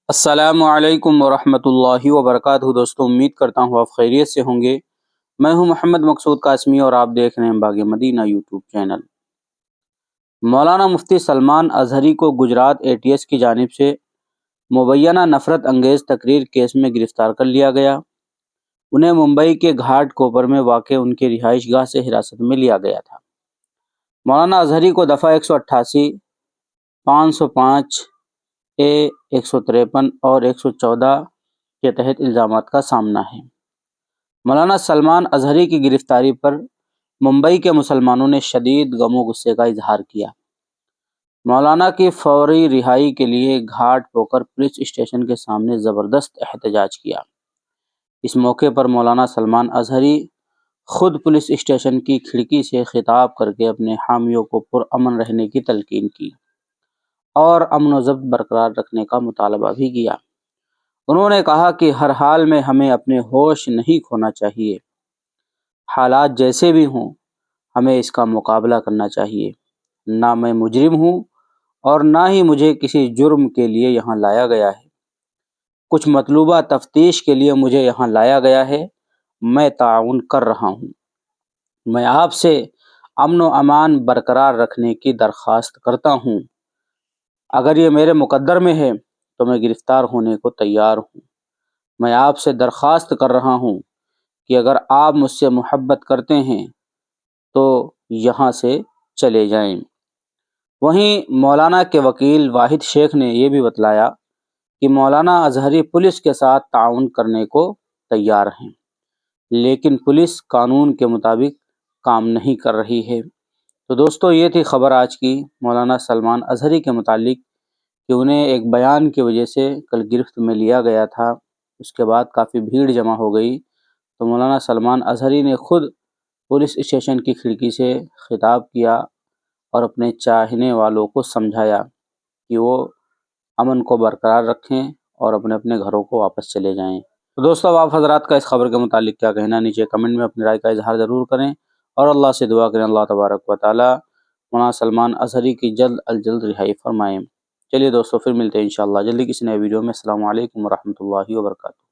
السلام علیکم ورحمۃ اللہ وبرکاتہ دوستوں، امید کرتا ہوں آپ خیریت سے ہوں گے۔ میں ہوں محمد مقصود قاسمی اور آپ دیکھ رہے ہیں باغ مدینہ یوٹیوب چینل۔ مولانا مفتی سلمان اظہری کو گجرات ATS کی جانب سے مبینہ نفرت انگیز تقریر کیس میں گرفتار کر لیا گیا۔ انہیں ممبئی کے گھاٹ کوپر میں واقع ان کی رہائش گاہ سے حراست میں لیا گیا تھا۔ مولانا اظہری کو دفعہ 188، 505 153 اور 114 کے تحت الزامات کا سامنا ہے۔ مولانا سلمان اظہری کی گرفتاری پر ممبئی کے مسلمانوں نے شدید غم و غصے کا اظہار کیا۔ مولانا کی فوری رہائی کے لیے گھاٹ پوکر پولیس اسٹیشن کے سامنے زبردست احتجاج کیا۔ اس موقع پر مولانا سلمان اظہری خود پولیس اسٹیشن کی کھڑکی سے خطاب کر کے اپنے حامیوں کو پرامن رہنے کی تلقین کی اور امن و ضبط برقرار رکھنے کا مطالبہ بھی کیا۔ انہوں نے کہا کہ ہر حال میں ہمیں اپنے ہوش نہیں کھونا چاہیے، حالات جیسے بھی ہوں ہمیں اس کا مقابلہ کرنا چاہیے۔ نہ میں مجرم ہوں اور نہ ہی مجھے کسی جرم کے لیے یہاں لایا گیا ہے۔ کچھ مطلوبہ تفتیش کے لیے مجھے یہاں لایا گیا ہے، میں تعاون کر رہا ہوں۔ میں آپ سے امن و امان برقرار رکھنے کی درخواست کرتا ہوں۔ اگر یہ میرے مقدر میں ہے تو میں گرفتار ہونے کو تیار ہوں۔ میں آپ سے درخواست کر رہا ہوں کہ اگر آپ مجھ سے محبت کرتے ہیں تو یہاں سے چلے جائیں۔ وہیں مولانا کے وکیل واحد شیخ نے یہ بھی بتلایا کہ مولانا اظہری پولیس کے ساتھ تعاون کرنے کو تیار ہیں، لیکن پولیس قانون کے مطابق کام نہیں کر رہی ہے۔ تو دوستو، یہ تھی خبر آج کی مولانا سلمان اظہری کے متعلق کہ انہیں ایک بیان کی وجہ سے کل گرفت میں لیا گیا تھا۔ اس کے بعد کافی بھیڑ جمع ہو گئی تو مولانا سلمان اظہری نے خود پولیس اسٹیشن کی کھڑکی سے خطاب کیا اور اپنے چاہنے والوں کو سمجھایا کہ وہ امن کو برقرار رکھیں اور اپنے اپنے گھروں کو واپس چلے جائیں۔ تو دوستو، اب آپ حضرات کا اس خبر کے متعلق کیا کہنا، نیچے کمنٹ میں اپنی رائے کا اظہار ضرور کریں اور اللہ سے دعا کریں اللہ تبارک و تعالی مولانا سلمان اظہری کی جلد از جلد رہائی فرمائیں۔ چلیے دوستو، پھر ملتے ہیں انشاءاللہ جلدی کسی نئے ویڈیو میں۔ السلام علیکم ورحمۃ اللہ وبرکاتہ۔